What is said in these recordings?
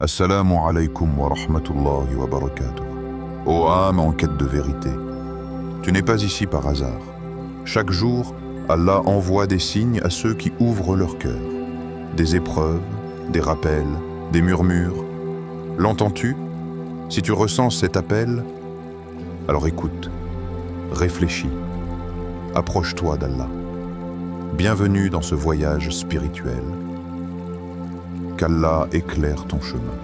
Assalamu alaikum wa rahmatullahi wa barakatuh. Ô âme en quête de vérité, tu n'es pas ici par hasard. Chaque jour, Allah envoie des signes à ceux qui ouvrent leur cœur. Des épreuves, des rappels, des murmures. L'entends-tu? Si tu ressens cet appel, alors écoute, réfléchis, approche-toi d'Allah. Bienvenue dans ce voyage spirituel. Qu'Allah éclaire ton chemin.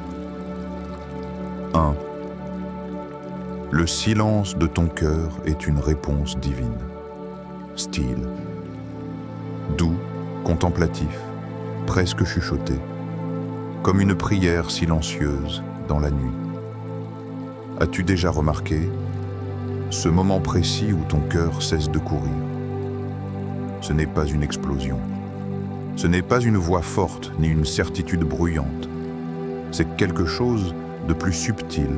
1. Le silence de ton cœur est une réponse divine. Style. Doux, contemplatif, presque chuchoté, comme une prière silencieuse dans la nuit. As-tu déjà remarqué ce moment précis où ton cœur cesse de courir? Ce n'est pas une explosion. Ce n'est pas une voix forte ni une certitude bruyante. C'est quelque chose de plus subtil,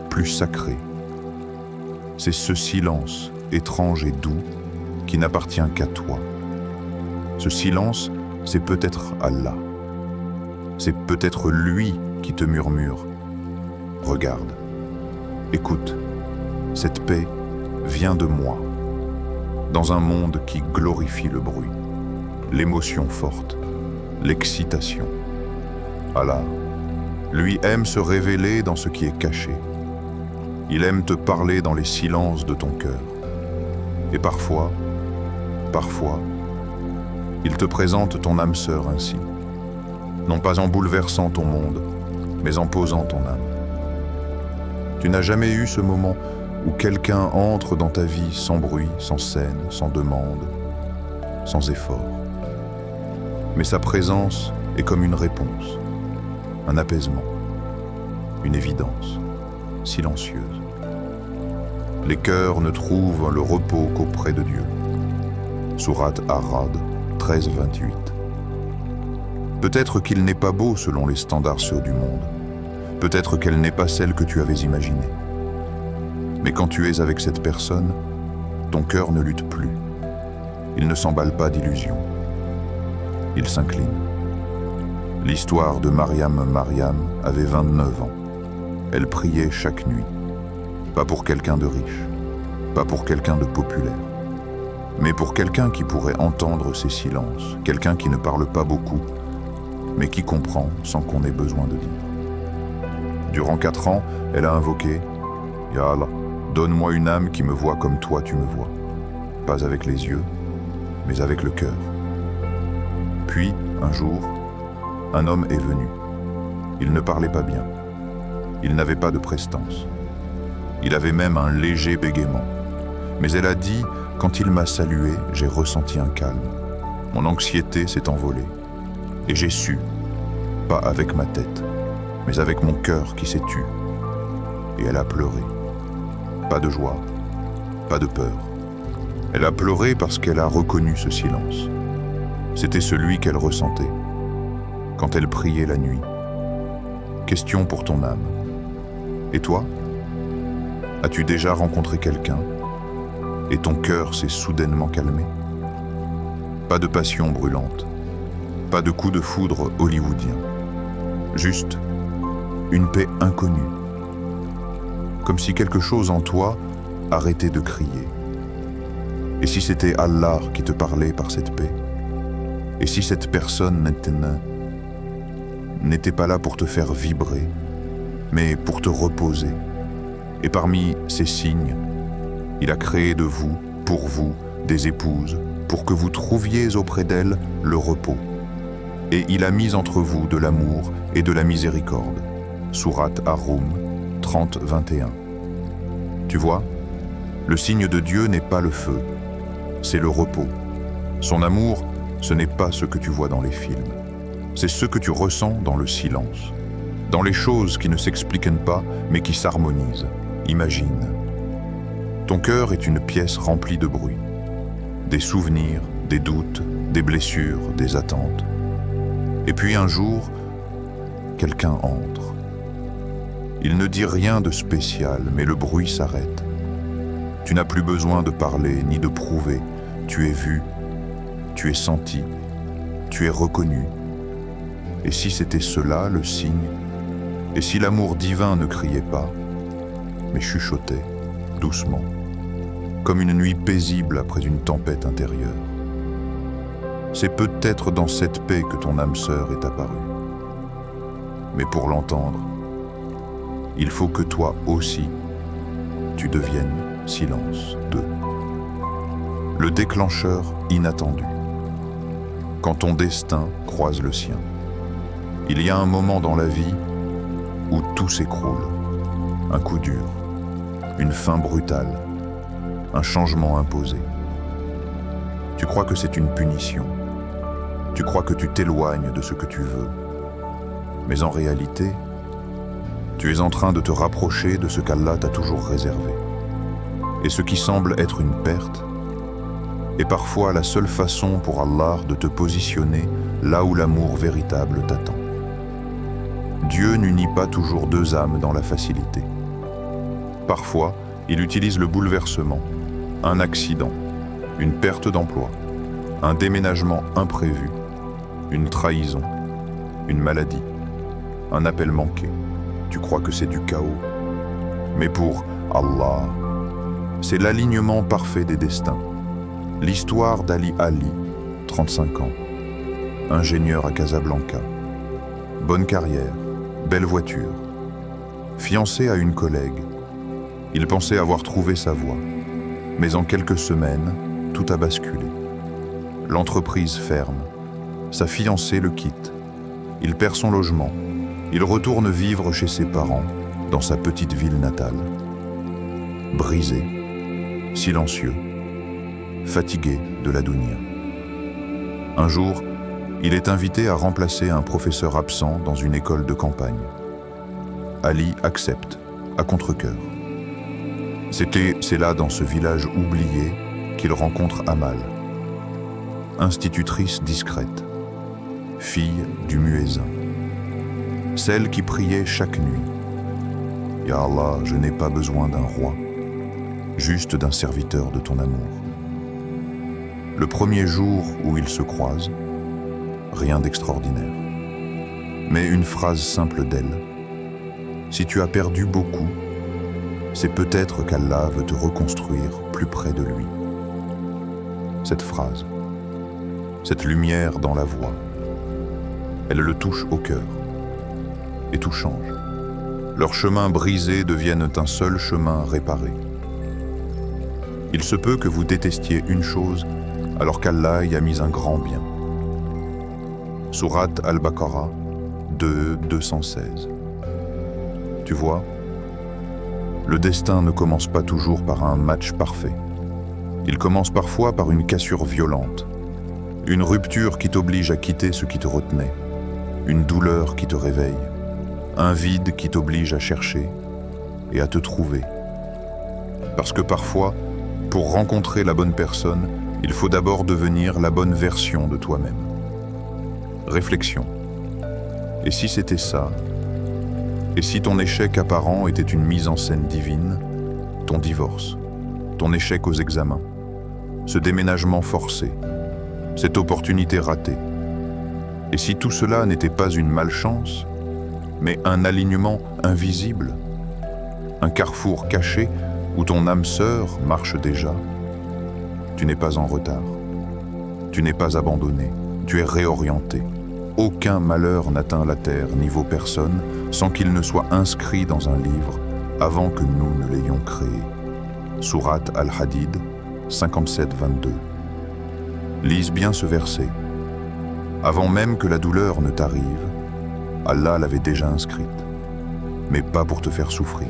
plus sacré. C'est ce silence étrange et doux qui n'appartient qu'à toi. Ce silence, c'est peut-être Allah. C'est peut-être lui qui te murmure. Regarde, écoute, cette paix vient de moi, dans un monde qui glorifie le bruit. L'émotion forte, l'excitation. Allah, lui aime se révéler dans ce qui est caché. Il aime te parler dans les silences de ton cœur. Et parfois, il te présente ton âme sœur ainsi. Non pas en bouleversant ton monde, mais en posant ton âme. Tu n'as jamais eu ce moment où quelqu'un entre dans ta vie sans bruit, sans scène, sans demande, sans effort. Mais sa présence est comme une réponse, un apaisement, une évidence, silencieuse. Les cœurs ne trouvent le repos qu'auprès de Dieu. Sourate Ar-Ra'd 13-28. Peut-être qu'il n'est pas beau selon les standards ceux du monde. Peut-être qu'elle n'est pas celle que tu avais imaginée. Mais quand tu es avec cette personne, ton cœur ne lutte plus. Il ne s'emballe pas d'illusions. Il s'incline. L'histoire de Mariam avait 29 ans. Elle priait chaque nuit. Pas pour quelqu'un de riche, pas pour quelqu'un de populaire, mais pour quelqu'un qui pourrait entendre ses silences, quelqu'un qui ne parle pas beaucoup, mais qui comprend sans qu'on ait besoin de dire. Durant 4 ans, elle a invoqué « Ya Allah, donne-moi une âme qui me voit comme toi tu me vois, pas avec les yeux, mais avec le cœur. » Puis, un jour, un homme est venu. Il ne parlait pas bien. Il n'avait pas de prestance. Il avait même un léger bégaiement. Mais elle a dit, quand il m'a salué, j'ai ressenti un calme. Mon anxiété s'est envolée. Et j'ai su, pas avec ma tête, mais avec mon cœur qui s'est tu. Et elle a pleuré. Pas de joie, pas de peur. Elle a pleuré parce qu'elle a reconnu ce silence. C'était celui qu'elle ressentait quand elle priait la nuit. Question pour ton âme. Et toi? As-tu déjà rencontré quelqu'un et ton cœur s'est soudainement calmé? Pas de passion brûlante, pas de coup de foudre hollywoodien, juste une paix inconnue. Comme si quelque chose en toi arrêtait de crier. Et si c'était Allah qui te parlait par cette paix? Et si cette personne n'était pas là pour te faire vibrer, mais pour te reposer? Et parmi ces signes, il a créé de vous, pour vous, des épouses, pour que vous trouviez auprès d'elles le repos. Et il a mis entre vous de l'amour et de la miséricorde. Sourate Ar-Rum 30-21. Tu vois, le signe de Dieu n'est pas le feu, c'est le repos. Son amour, ce n'est pas ce que tu vois dans les films. C'est ce que tu ressens dans le silence. Dans les choses qui ne s'expliquent pas, mais qui s'harmonisent. Imagine. Ton cœur est une pièce remplie de bruit. Des souvenirs, des doutes, des blessures, des attentes. Et puis un jour, quelqu'un entre. Il ne dit rien de spécial, mais le bruit s'arrête. Tu n'as plus besoin de parler ni de prouver. Tu es vu, tu es senti, tu es reconnu. Et si c'était cela le signe, Et si l'amour divin ne criait pas, mais chuchotait, doucement, comme une nuit paisible après une tempête intérieure? C'est peut-être dans cette paix que ton âme sœur est apparue. Mais pour l'entendre, il faut que toi aussi, tu deviennes silence d'eux. Le déclencheur inattendu. Quand ton destin croise le sien, il y a un moment dans la vie où tout s'écroule. Un coup dur, une fin brutale, un changement imposé. Tu crois que c'est une punition. Tu crois que tu t'éloignes de ce que tu veux. Mais en réalité, tu es en train de te rapprocher de ce qu'Allah t'a toujours réservé. Et ce qui semble être une perte est parfois la seule façon pour Allah de te positionner là où l'amour véritable t'attend. Dieu n'unit pas toujours deux âmes dans la facilité. Parfois, il utilise le bouleversement, un accident, une perte d'emploi, un déménagement imprévu, une trahison, une maladie, un appel manqué. Tu crois que c'est du chaos. Mais pour Allah, c'est l'alignement parfait des destins. L'histoire d'Ali Ali, 35 ans, ingénieur à Casablanca, bonne carrière, belle voiture, fiancé à une collègue. Il pensait avoir trouvé sa voie, mais en quelques semaines, tout a basculé. L'entreprise ferme, sa fiancée le quitte, il perd son logement, il retourne vivre chez ses parents, dans sa petite ville natale. Brisé, silencieux, fatigué de la dunya. Un jour, il est invité à remplacer un professeur absent dans une école de campagne. Ali accepte, à contre-cœur. C'est là, dans ce village oublié, qu'il rencontre Amal, institutrice discrète, fille du muezzin, celle qui priait chaque nuit. Ya Allah, je n'ai pas besoin d'un roi, juste d'un serviteur de ton amour. Le premier jour où ils se croisent, rien d'extraordinaire, mais une phrase simple d'elle. Si tu as perdu beaucoup, c'est peut-être qu'Allah veut te reconstruire plus près de lui. Cette phrase, cette lumière dans la voix, elle le touche au cœur, et tout change. Leurs chemins brisés deviennent un seul chemin réparé. Il se peut que vous détestiez une chose, alors qu'Allah y a mis un grand bien. Sourate Al-Baqarah 2:216. Tu vois, le destin ne commence pas toujours par un match parfait. Il commence parfois par une cassure violente, une rupture qui t'oblige à quitter ce qui te retenait, une douleur qui te réveille, un vide qui t'oblige à chercher et à te trouver. Parce que parfois, pour rencontrer la bonne personne, il faut d'abord devenir la bonne version de toi-même. Réflexion. Et si c'était ça? Et si ton échec apparent était une mise en scène divine, ton divorce, ton échec aux examens, ce déménagement forcé, cette opportunité ratée? Et si tout cela n'était pas une malchance, mais un alignement invisible, un carrefour caché où ton âme sœur marche déjà? Tu n'es pas en retard, tu n'es pas abandonné, tu es réorienté. Aucun malheur n'atteint la terre ni vaut personne sans qu'il ne soit inscrit dans un livre avant que nous ne l'ayons créé. Sourate Al-Hadid 57-22. Lise bien ce verset. Avant même que la douleur ne t'arrive, Allah l'avait déjà inscrite, mais pas pour te faire souffrir,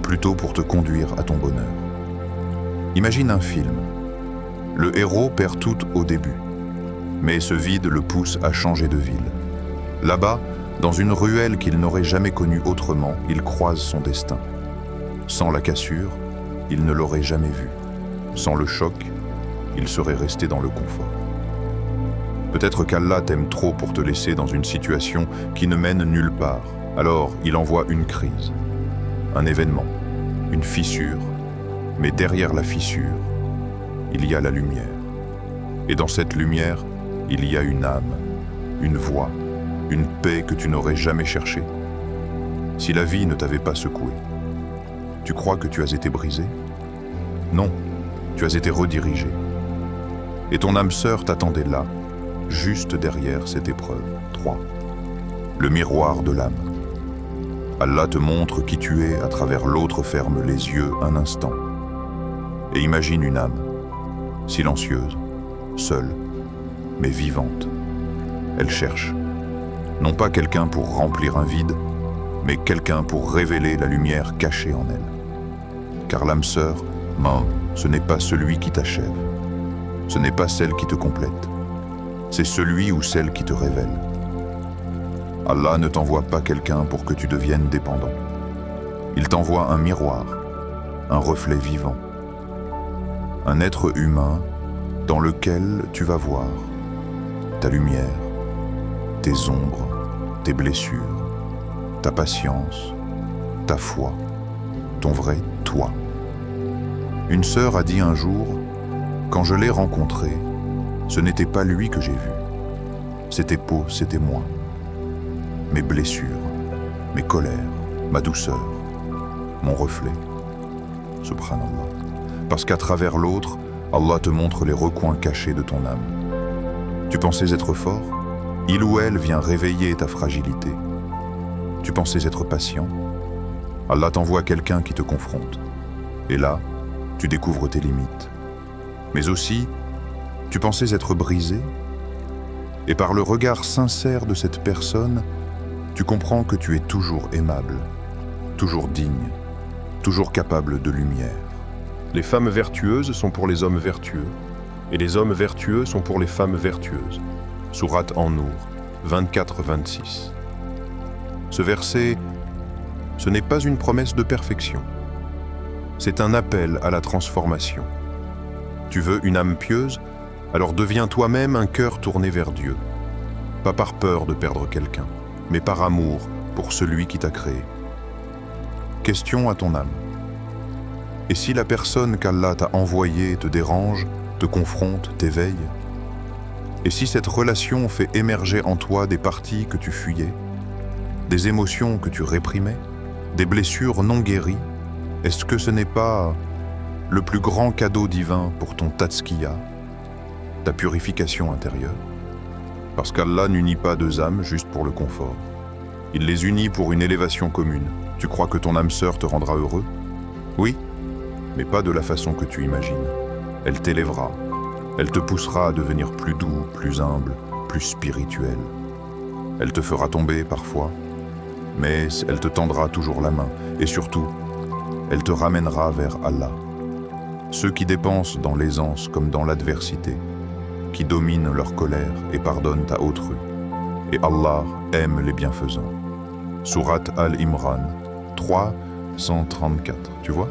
plutôt pour te conduire à ton bonheur. Imagine un film. Le héros perd tout au début, mais ce vide le pousse à changer de ville. Là-bas, dans une ruelle qu'il n'aurait jamais connue autrement, il croise son destin. Sans la cassure, il ne l'aurait jamais vu. Sans le choc, il serait resté dans le confort. Peut-être qu'Allah t'aime trop pour te laisser dans une situation qui ne mène nulle part. Alors, il envoie une crise, un événement, une fissure. Mais derrière la fissure, il y a la lumière. Et dans cette lumière, il y a une âme, une voix, une paix que tu n'aurais jamais cherchée. Si la vie ne t'avait pas secoué, tu crois que tu as été brisé? Non, tu as été redirigé. Et ton âme sœur t'attendait là, juste derrière cette épreuve. 3. Le miroir de l'âme. Allah te montre qui tu es à travers l'autre, ferme les yeux un instant. Et imagine une âme, silencieuse, seule, mais vivante. Elle cherche, non pas quelqu'un pour remplir un vide, mais quelqu'un pour révéler la lumière cachée en elle. Car l'âme sœur, ce n'est pas celui qui t'achève, ce n'est pas celle qui te complète, c'est celui ou celle qui te révèle. Allah ne t'envoie pas quelqu'un pour que tu deviennes dépendant. Il t'envoie un miroir, un reflet vivant, un être humain dans lequel tu vas voir ta lumière, tes ombres, tes blessures, ta patience, ta foi, ton vrai toi. Une sœur a dit un jour, quand je l'ai rencontré, ce n'était pas lui que j'ai vu, c'était peau, c'était moi. Mes blessures, mes colères, ma douceur, mon reflet. Subhanallah. Parce qu'à travers l'autre, Allah te montre les recoins cachés de ton âme. Tu pensais être fort? Il ou elle vient réveiller ta fragilité. Tu pensais être patient? Allah t'envoie quelqu'un qui te confronte. Et là, tu découvres tes limites. Mais aussi, tu pensais être brisé? Et par le regard sincère de cette personne, tu comprends que tu es toujours aimable, toujours digne, toujours capable de lumière. Les femmes vertueuses sont pour les hommes vertueux, et les hommes vertueux sont pour les femmes vertueuses. Sourate An-Nour, 24-26. Ce verset, ce n'est pas une promesse de perfection. C'est un appel à la transformation. Tu veux une âme pieuse? Alors deviens toi-même un cœur tourné vers Dieu. Pas par peur de perdre quelqu'un, mais par amour pour celui qui t'a créé. Question à ton âme. Et si la personne qu'Allah t'a envoyée te dérange, te confronte, t'éveille? Et si cette relation fait émerger en toi des parties que tu fuyais, des émotions que tu réprimais, des blessures non guéries, est-ce que ce n'est pas le plus grand cadeau divin pour ton tazkiya, ta purification intérieure? Parce qu'Allah n'unit pas deux âmes juste pour le confort. Il les unit pour une élévation commune. Tu crois que ton âme sœur te rendra heureux? Oui, mais pas de la façon que tu imagines. Elle t'élèvera. Elle te poussera à devenir plus doux, plus humble, plus spirituel. Elle te fera tomber parfois, mais elle te tendra toujours la main. Et surtout, elle te ramènera vers Allah. Ceux qui dépensent dans l'aisance comme dans l'adversité, qui dominent leur colère et pardonnent à autrui. Et Allah aime les bienfaisants. Sourate Al-Imran 3, 134, tu vois?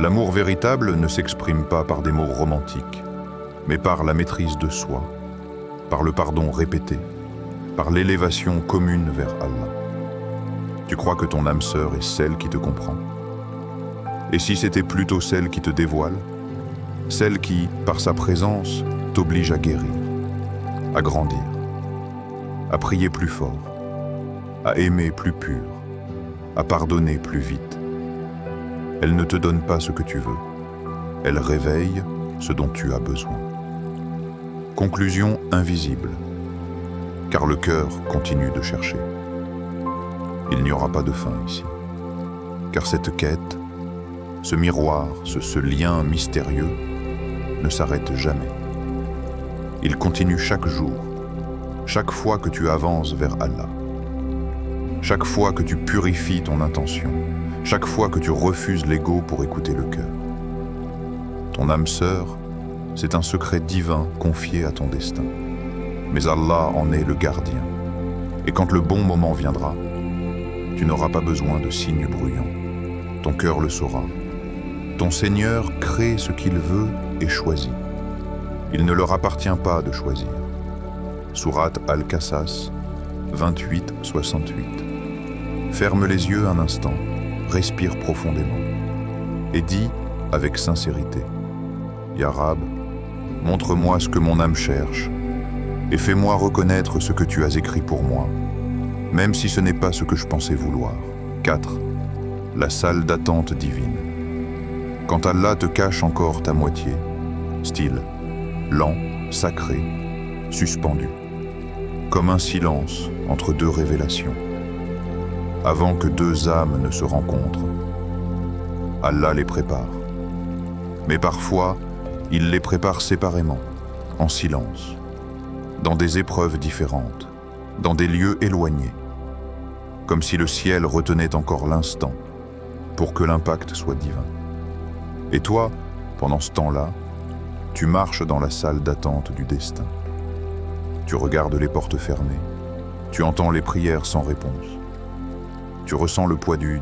L'amour véritable ne s'exprime pas par des mots romantiques, mais par la maîtrise de soi, par le pardon répété, par l'élévation commune vers Allah. Tu crois que ton âme sœur est celle qui te comprend? Et si c'était plutôt celle qui te dévoile? Celle qui, par sa présence, t'oblige à guérir, à grandir, à prier plus fort, à aimer plus pur, à pardonner plus vite. Elle ne te donne pas ce que tu veux, elle réveille ce dont tu as besoin. Conclusion invisible, car le cœur continue de chercher. Il n'y aura pas de fin ici, car cette quête, ce miroir, ce lien mystérieux, ne s'arrête jamais. Il continue chaque jour, chaque fois que tu avances vers Allah, chaque fois que tu purifies ton intention, chaque fois que tu refuses l'ego pour écouter le cœur. Ton âme sœur, c'est un secret divin confié à ton destin. Mais Allah en est le gardien. Et quand le bon moment viendra, tu n'auras pas besoin de signes bruyants. Ton cœur le saura. Ton Seigneur crée ce qu'il veut et choisit. Il ne leur appartient pas de choisir. Sourate Al-Qasas 28-68. Ferme les yeux un instant, respire profondément et dis avec sincérité: Ya Rab, montre-moi ce que mon âme cherche et fais-moi reconnaître ce que tu as écrit pour moi. même si ce n'est pas ce que je pensais vouloir. 4. La salle d'attente divine. Quand Allah te cache encore ta moitié, style lent, sacré, suspendu, comme un silence entre deux révélations. Avant que deux âmes ne se rencontrent, Allah les prépare. Mais parfois, il les prépare séparément, en silence, dans des épreuves différentes, dans des lieux éloignés, comme si le ciel retenait encore l'instant pour que l'impact soit divin. Et toi, pendant ce temps-là, tu marches dans la salle d'attente du destin. Tu regardes les portes fermées, tu entends les prières sans réponse. Tu ressens le poids du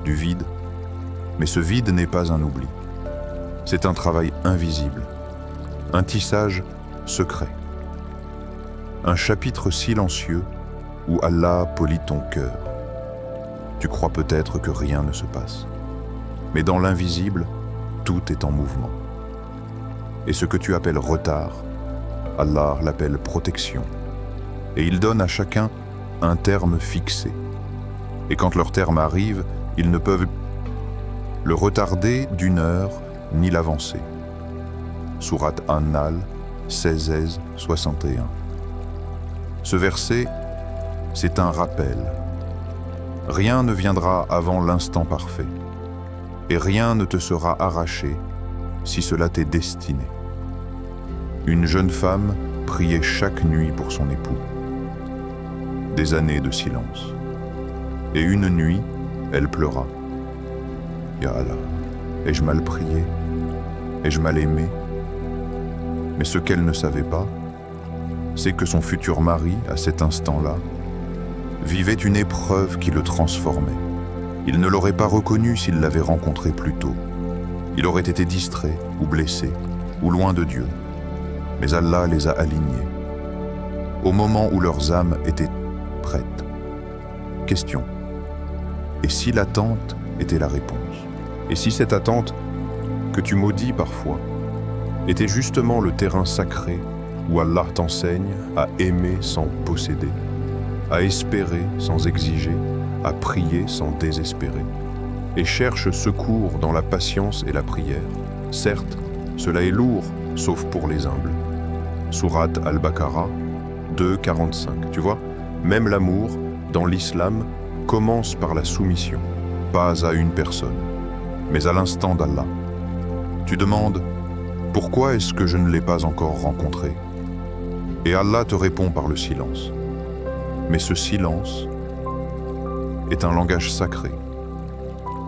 vide, mais ce vide n'est pas un oubli. C'est un travail invisible, un tissage secret, un chapitre silencieux où Allah polit ton cœur. Tu crois peut-être que rien ne se passe, mais dans l'invisible, tout est en mouvement. Et ce que tu appelles retard, Allah l'appelle protection, et il donne à chacun un terme fixé. Et quand leur terme arrive, ils ne peuvent le retarder d'une heure ni l'avancer. Sourate An-Nahl 16-61. Ce verset, c'est un rappel. Rien ne viendra avant l'instant parfait, et rien ne te sera arraché si cela t'est destiné. Une jeune femme priait chaque nuit pour son époux. Des années de silence. Et une nuit, elle pleura. Ya Allah, ai-je mal prié? Ai-je mal aimé? Mais ce qu'elle ne savait pas, c'est que son futur mari, à cet instant-là, vivait une épreuve qui le transformait. Il ne l'aurait pas reconnu s'il l'avait rencontré plus tôt. Il aurait été distrait ou blessé, ou loin de Dieu. Mais Allah les a alignés, au moment où leurs âmes étaient prêtes. Question. Et si l'attente était la réponse? Et si cette attente, que tu maudis parfois, était justement le terrain sacré où Allah t'enseigne à aimer sans posséder, à espérer sans exiger, à prier sans désespérer, et cherche secours dans la patience et la prière. Certes, cela est lourd, sauf pour les humbles. Sourate Al-Baqarah 2:45. Tu vois, même l'amour, dans l'islam, commence par la soumission, pas à une personne, mais à l'instant d'Allah. Tu demandes, pourquoi est-ce que je ne l'ai pas encore rencontré? Et Allah te répond par le silence. Mais ce silence est un langage sacré.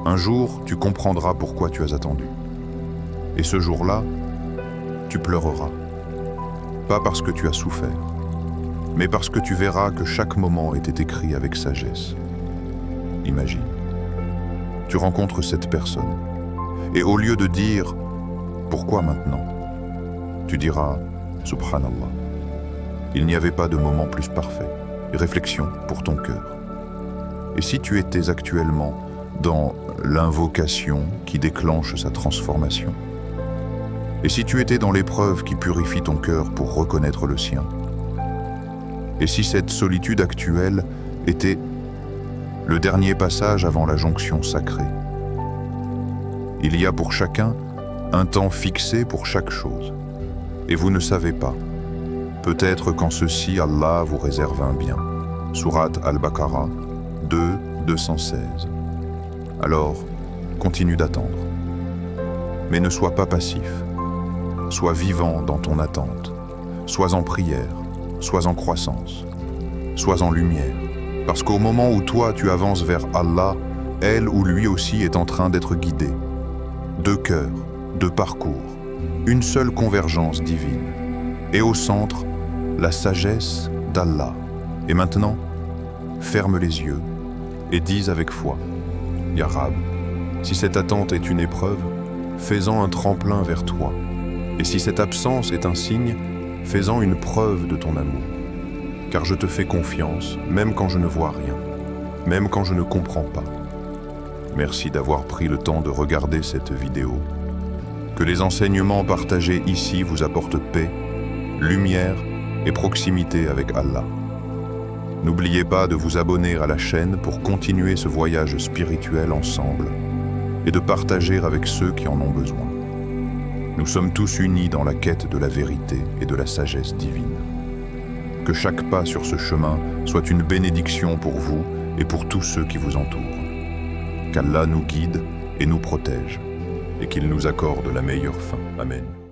Un jour, tu comprendras pourquoi tu as attendu. Et ce jour-là, tu pleureras. Pas parce que tu as souffert, mais parce que tu verras que chaque moment était écrit avec sagesse. Imagine, tu rencontres cette personne, et au lieu de dire « Pourquoi maintenant ?», tu diras « Subhanallah ». Il n'y avait pas de moment plus parfait. Réflexion pour ton cœur. Et si tu étais actuellement dans l'invocation qui déclenche sa transformation? Et si tu étais dans l'épreuve qui purifie ton cœur pour reconnaître le sien? Et si cette solitude actuelle était le dernier passage avant la jonction sacrée? Il y a pour chacun un temps fixé pour chaque chose. Et vous ne savez pas. Peut-être qu'en ceci, Allah vous réserve un bien. Sourate Al-Baqarah 2:216. Alors, continue d'attendre. Mais ne sois pas passif. Sois vivant dans ton attente. Sois en prière. Sois en croissance. Sois en lumière. Parce qu'au moment où toi tu avances vers Allah, elle ou lui aussi est en train d'être guidé. Deux cœurs, deux parcours, une seule convergence divine. Et au centre, la sagesse d'Allah. Et maintenant, ferme les yeux et dis avec foi, Ya Rab, si cette attente est une épreuve, fais-en un tremplin vers toi. Et si cette absence est un signe, fais-en une preuve de ton amour. Car je te fais confiance, même quand je ne vois rien, même quand je ne comprends pas. Merci d'avoir pris le temps de regarder cette vidéo. Que les enseignements partagés ici vous apportent paix, lumière et proximité avec Allah. N'oubliez pas de vous abonner à la chaîne pour continuer ce voyage spirituel ensemble et de partager avec ceux qui en ont besoin. Nous sommes tous unis dans la quête de la vérité et de la sagesse divine. Que chaque pas sur ce chemin soit une bénédiction pour vous et pour tous ceux qui vous entourent. Qu'Allah nous guide et nous protège, et qu'il nous accorde la meilleure fin. Amen.